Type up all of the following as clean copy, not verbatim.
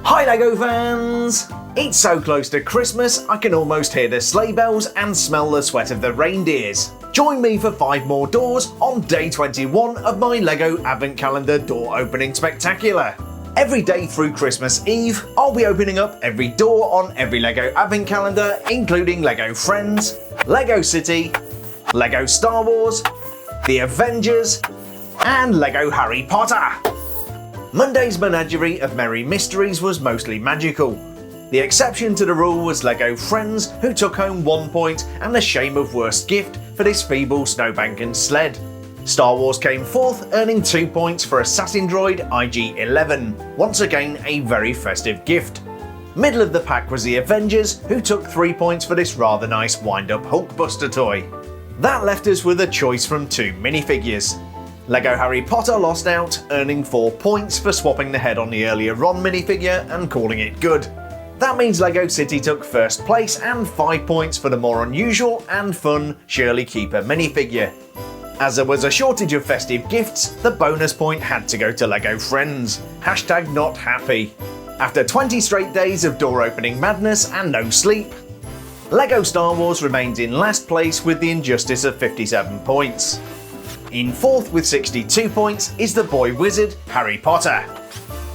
Hi LEGO fans! It's so close to Christmas I can almost hear the sleigh bells and smell the sweat of the reindeers. Join me for 5 more doors on day 21 of my LEGO Advent Calendar door opening spectacular. Every day through Christmas Eve, I'll be opening up every door on every LEGO Advent Calendar, including LEGO Friends, LEGO City, LEGO Star Wars, the Avengers, and LEGO Harry Potter. Monday's menagerie of merry mysteries was mostly magical. The exception to the rule was LEGO Friends, who took home 1 point and the shame of worst gift for this feeble snowbank and sled. Star Wars came fourth, earning 2 points for Assassin Droid IG-11, once again a very festive gift. Middle of the pack was the Avengers, who took 3 points for this rather nice wind-up Hulkbuster toy. That left us with a choice from 2 minifigures. LEGO Harry Potter lost out, earning 4 points for swapping the head on the earlier Ron minifigure and calling it good. That means LEGO City took first place and 5 points for the more unusual and fun Shirley Keeper minifigure. As there was a shortage of festive gifts, the bonus point had to go to LEGO Friends. #NotHappy. After 20 straight days of door opening madness and no sleep, LEGO Star Wars remains in last place with the injustice of 57 points. In fourth with 62 points is the boy wizard Harry Potter.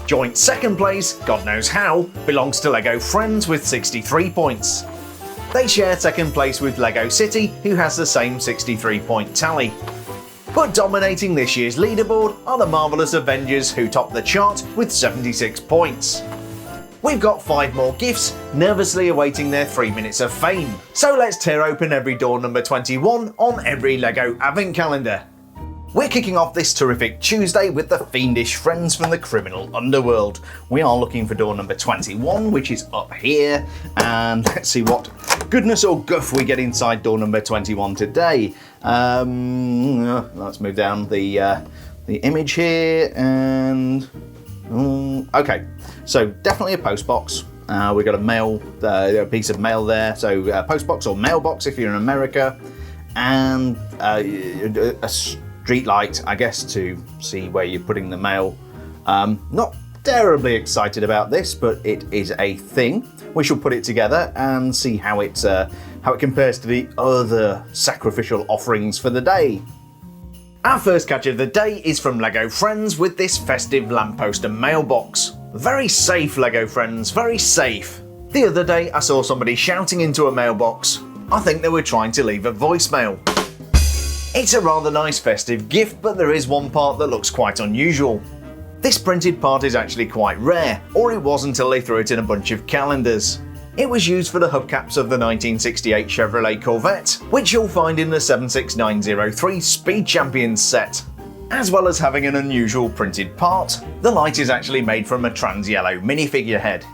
Joint second place, God knows how, belongs to LEGO Friends with 63 points. They share second place with LEGO City, who has the same 63 point tally. But dominating this year's leaderboard are the marvellous Avengers, who top the chart with 76 points. We've got 5 more gifts nervously awaiting their 3 minutes of fame, so let's tear open every door number 21 on every LEGO Advent Calendar. We're kicking off this terrific Tuesday with the fiendish friends from the criminal underworld. We are looking for door number 21, which is up here, and let's see what goodness or guff we get inside door number 21 today. Let's move down the image here, and okay, so definitely a post box. We've got a piece of mail there, so post box or mailbox if you're in America, and a street light, I guess, to see where you're putting the mail. Not terribly excited about this, but it is a thing. We shall put it together and see how it compares to the other sacrificial offerings for the day. Our first catch of the day is from LEGO Friends with this festive lamppost and mailbox. Very safe, LEGO Friends, very safe. The other day I saw somebody shouting into a mailbox. I think they were trying to leave a voicemail. It's a rather nice festive gift, but there is one part that looks quite unusual. This printed part is actually quite rare, or it was until they threw it in a bunch of calendars. It was used for the hubcaps of the 1968 Chevrolet Corvette, which you'll find in the 76903 Speed Champions set. As well as having an unusual printed part, the light is actually made from a trans yellow minifigure head.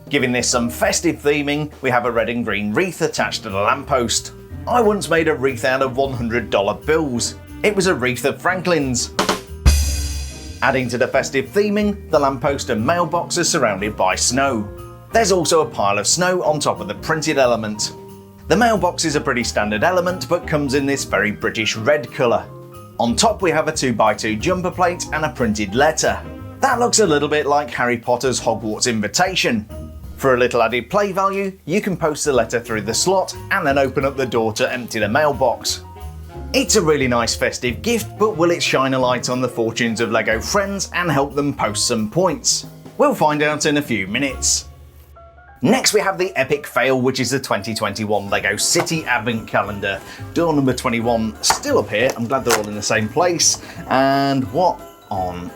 Giving this some festive theming, we have a red and green wreath attached to the lamppost. I once made a wreath out of $100 bills. It was a wreath of Franklin's. Adding to the festive theming, the lamppost and mailbox are surrounded by snow. There's also a pile of snow on top of the printed element. The mailbox is a pretty standard element, but comes in this very British red colour. On top we have a 2x2 jumper plate and a printed letter. That looks a little bit like Harry Potter's Hogwarts invitation. For a little added play value, you can post the letter through the slot and then open up the door to empty the mailbox. It's a really nice festive gift, but will it shine a light on the fortunes of LEGO Friends and help them post some points? We'll find out in a few minutes. Next we have the epic fail, which is the 2021 LEGO City Advent Calendar. Door number 21 still up here, I'm glad they're all in the same place. And what on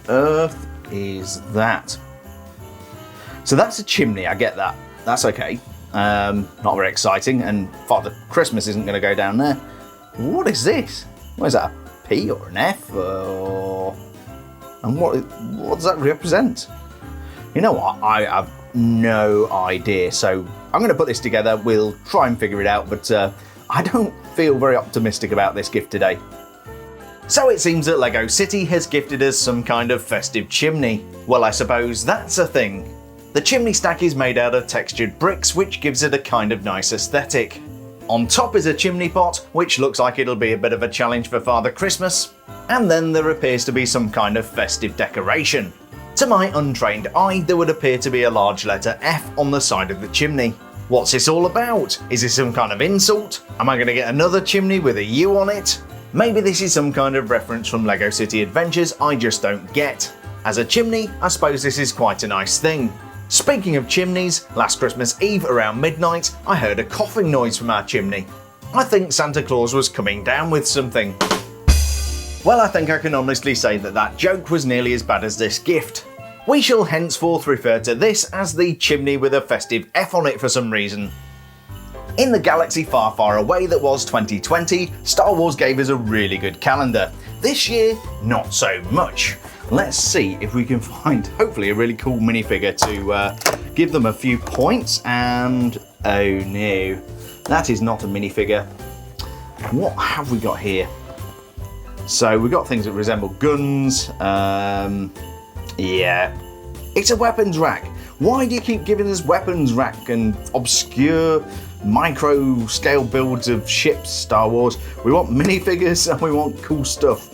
earth is that? So that's a chimney, I get that. That's okay. Not very exciting, and Father Christmas isn't going to go down there. What is this? What is that, a P or an F? And what does that represent? You know what, I have no idea. So I'm going to put this together, we'll try and figure it out, but I don't feel very optimistic about this gift today. So it seems that LEGO City has gifted us some kind of festive chimney. Well, I suppose that's a thing. The chimney stack is made out of textured bricks, which gives it a kind of nice aesthetic. On top is a chimney pot, which looks like it'll be a bit of a challenge for Father Christmas. And then there appears to be some kind of festive decoration. To my untrained eye, there would appear to be a large letter F on the side of the chimney. What's this all about? Is this some kind of insult? Am I going to get another chimney with a U on it? Maybe this is some kind of reference from LEGO City Adventures I just don't get. As a chimney, I suppose this is quite a nice thing. Speaking of chimneys, last Christmas Eve around midnight, I heard a coughing noise from our chimney. I think Santa Claus was coming down with something. Well, I think I can honestly say that that joke was nearly as bad as this gift. We shall henceforth refer to this as the chimney with a festive F on it for some reason. In the galaxy far, far away that was 2020, Star Wars gave us a really good calendar. This year, not so much. Let's see if we can find, hopefully, a really cool minifigure to give them a few points. And oh no, that is not a minifigure. What have we got here? So we've got things that resemble guns. Yeah, it's a weapons rack. Why do you keep giving us weapons rack and obscure micro scale builds of ships, Star Wars? We want minifigures and we want cool stuff.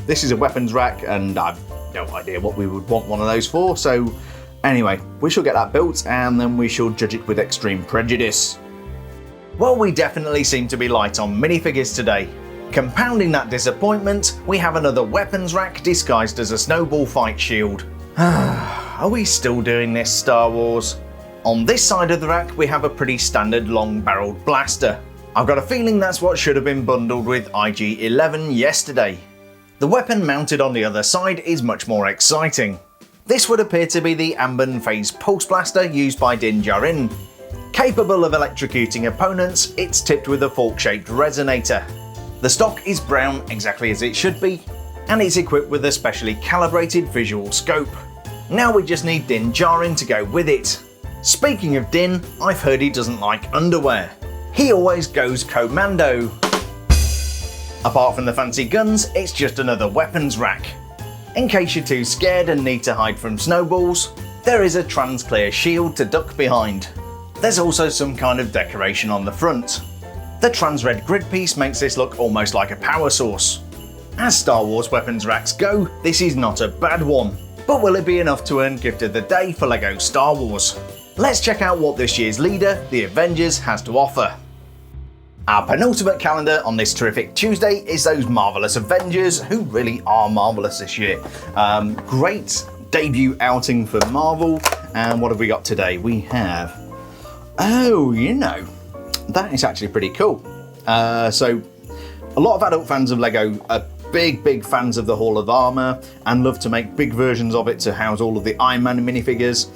This is a weapons rack and I've no idea what we would want one of those for. So anyway, we shall get that built and then we shall judge it with extreme prejudice. Well, we definitely seem to be light on minifigures today. Compounding that disappointment, we have another weapons rack disguised as a snowball fight shield. Are we still doing this, Star Wars? On this side of the rack, we have a pretty standard long-barreled blaster. I've got a feeling that's what should have been bundled with IG-11 yesterday. The weapon mounted on the other side is much more exciting. This would appear to be the Amban Phase Pulse Blaster used by Din Djarin. Capable of electrocuting opponents, it's tipped with a fork-shaped resonator. The stock is brown exactly as it should be, and it's equipped with a specially calibrated visual scope. Now we just need Din Djarin to go with it. Speaking of Din, I've heard he doesn't like underwear. He always goes commando. Apart from the fancy guns, it's just another weapons rack. In case you're too scared and need to hide from snowballs, there is a trans-clear shield to duck behind. There's also some kind of decoration on the front. The trans-red grid piece makes this look almost like a power source. As Star Wars weapons racks go, this is not a bad one. But will it be enough to earn Gift of the Day for LEGO Star Wars? Let's check out what this year's leader, the Avengers, has to offer. Our penultimate calendar on this terrific Tuesday is those marvellous Avengers, who really are marvellous this year. Great debut outing for Marvel. And what have we got today? We have... oh, you know, that is actually pretty cool. So a lot of adult fans of LEGO are big fans of the Hall of Armour and love to make big versions of it to house all of the Iron Man minifigures.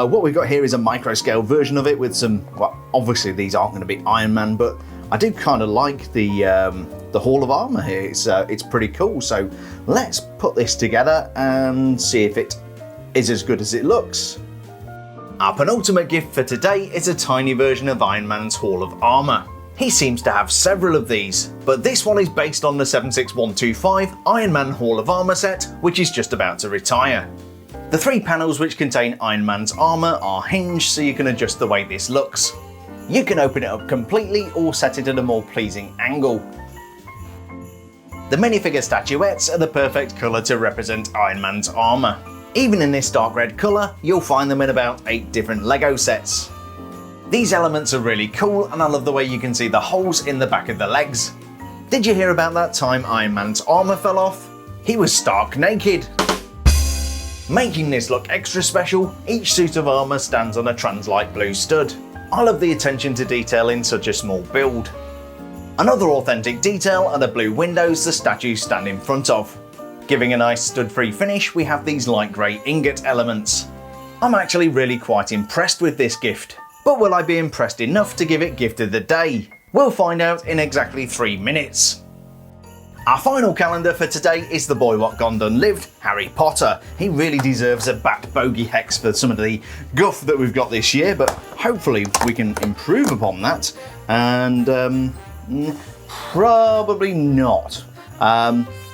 What we've got here is a micro scale version of it with some, well, obviously these aren't going to be Iron Man, but I do kind of like the Hall of Armour here. It's pretty cool. So let's put this together and see if it is as good as it looks. Our penultimate gift for today is a tiny version of Iron Man's Hall of Armour. He seems to have several of these, but this one is based on the 76125 Iron Man Hall of Armour set, which is just about to retire. The 3 panels which contain Iron Man's armour are hinged so you can adjust the way this looks. You can open it up completely or set it at a more pleasing angle. The minifigure statuettes are the perfect colour to represent Iron Man's armour. Even in this dark red colour, you'll find them in about 8 different LEGO sets. These elements are really cool and I love the way you can see the holes in the back of the legs. Did you hear about that time Iron Man's armour fell off? He was stark naked. Making this look extra special, each suit of armour stands on a trans-light blue stud. I love the attention to detail in such a small build. Another authentic detail are the blue windows the statues stand in front of. Giving a nice stud-free finish, we have these light grey ingot elements. I'm actually really quite impressed with this gift. But will I be impressed enough to give it Gift of the Day? We'll find out in exactly 3 minutes. Our final calendar for today is The Boy What Gone Done Lived, Harry Potter. He really deserves a bat bogey hex for some of the guff that we've got this year, but hopefully we can improve upon that. And probably not.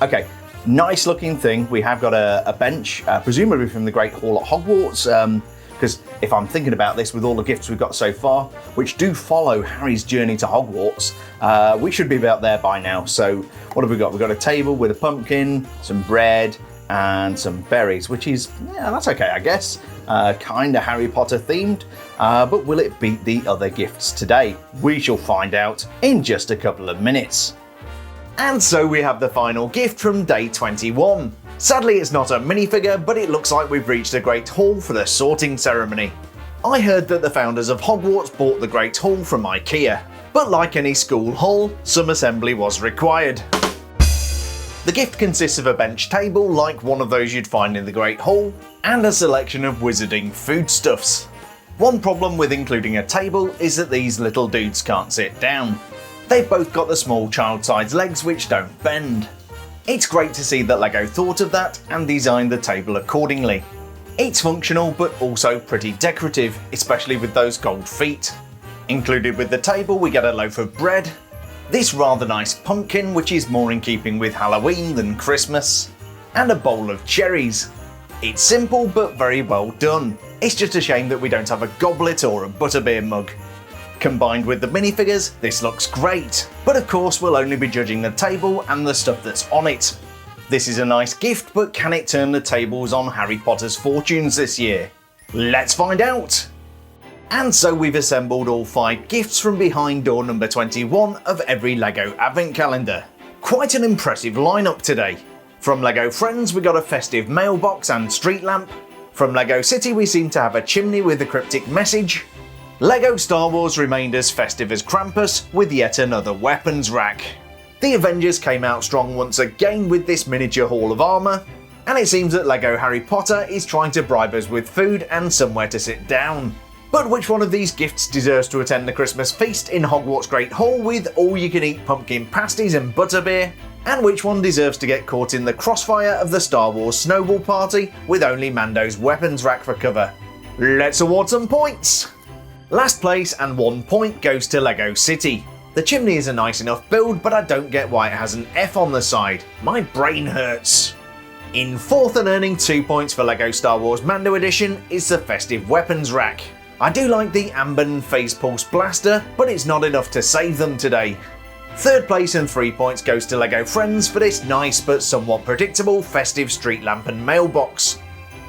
Okay. Nice looking thing. We have got a bench, presumably from the Great Hall at Hogwarts, because if I'm thinking about this with all the gifts we've got so far, which do follow Harry's journey to Hogwarts, we should be about there by now. So what have we got? We've got a table with a pumpkin, some bread, and some berries, which is, yeah, that's okay, I guess. Kinda Harry Potter themed, but will it beat the other gifts today? We shall find out in just a couple of minutes. And so we have the final gift from day 21. Sadly, it's not a minifigure, but it looks like we've reached the Great Hall for the sorting ceremony. I heard that the founders of Hogwarts bought the Great Hall from IKEA, but like any school hall, some assembly was required. The gift consists of a bench table like one of those you'd find in the Great Hall, and a selection of wizarding foodstuffs. One problem with including a table is that these little dudes can't sit down. They've both got the small child-sized legs which don't bend. It's great to see that LEGO thought of that and designed the table accordingly. It's functional but also pretty decorative, especially with those gold feet. Included with the table we get a loaf of bread, this rather nice pumpkin which is more in keeping with Halloween than Christmas, and a bowl of cherries. It's simple but very well done. It's just a shame that we don't have a goblet or a butterbeer mug. Combined with the minifigures, this looks great, but of course we'll only be judging the table and the stuff that's on it. This is a nice gift, but can it turn the tables on Harry Potter's fortunes this year? Let's find out! And so we've assembled all 5 gifts from behind door number 21 of every LEGO advent calendar. Quite an impressive lineup today. From LEGO Friends we got a festive mailbox and street lamp. From LEGO City we seem to have a chimney with a cryptic message. LEGO Star Wars remained as festive as Krampus with yet another weapons rack. The Avengers came out strong once again with this miniature hall of armour, and it seems that LEGO Harry Potter is trying to bribe us with food and somewhere to sit down. But which one of these gifts deserves to attend the Christmas feast in Hogwarts Great Hall with all-you-can-eat pumpkin pasties and butterbeer? And which one deserves to get caught in the crossfire of the Star Wars snowball party with only Mando's weapons rack for cover? Let's award some points! Last place and 1 point goes to LEGO City. The chimney is a nice enough build, but I don't get why it has an F on the side. My brain hurts. In 4th and earning 2 points for LEGO Star Wars Mando Edition is the festive weapons rack. I do like the Amber Phase Pulse Blaster, but it's not enough to save them today. 3rd place and 3 points goes to LEGO Friends for this nice but somewhat predictable festive street lamp and mailbox.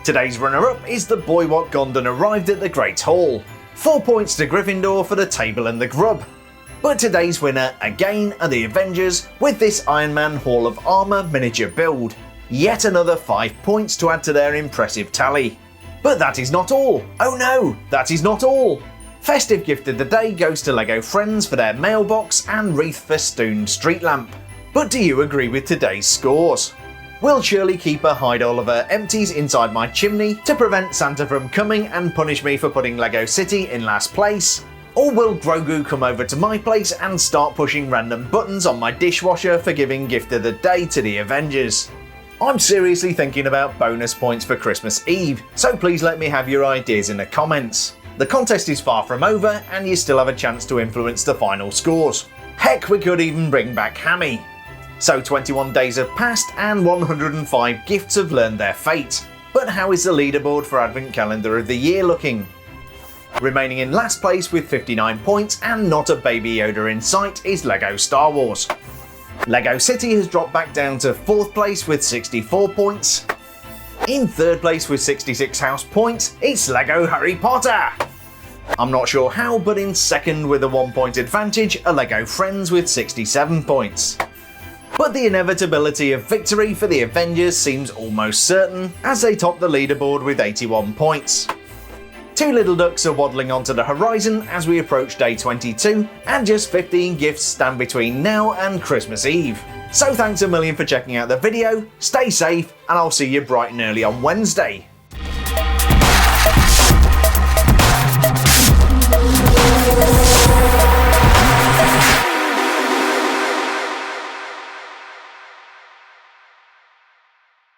Today's runner-up is the Boy What Gondon arrived at the Great Hall. 4 points to Gryffindor for the table and the grub. But today's winner again are the Avengers with this Iron Man Hall of Armour miniature build. Yet another 5 points to add to their impressive tally. But that is not all. Oh no, that is not all. Festive gift of the day goes to LEGO Friends for their mailbox and wreath festooned street lamp. But do you agree with today's scores? Will Shirley Keeper hide all of her empties inside my chimney to prevent Santa from coming and punish me for putting LEGO City in last place? Or will Grogu come over to my place and start pushing random buttons on my dishwasher for giving gift of the day to the Avengers? I'm seriously thinking about bonus points for Christmas Eve, so please let me have your ideas in the comments. The contest is far from over and you still have a chance to influence the final scores. Heck, we could even bring back Hammy. So 21 days have passed and 105 gifts have learned their fate. But how is the leaderboard for Advent Calendar of the Year looking? Remaining in last place with 59 points and not a Baby Yoda in sight is LEGO Star Wars. LEGO City has dropped back down to 4th place with 64 points. In 3rd place with 66 house points, it's LEGO Harry Potter. I'm not sure how, but in 2nd with a 1 point advantage are LEGO Friends with 67 points. But the inevitability of victory for the Avengers seems almost certain, as they top the leaderboard with 81 points. 2 little ducks are waddling onto the horizon as we approach day 22, and just 15 gifts stand between now and Christmas Eve. So thanks a million for checking out the video, stay safe, and I'll see you bright and early on Wednesday.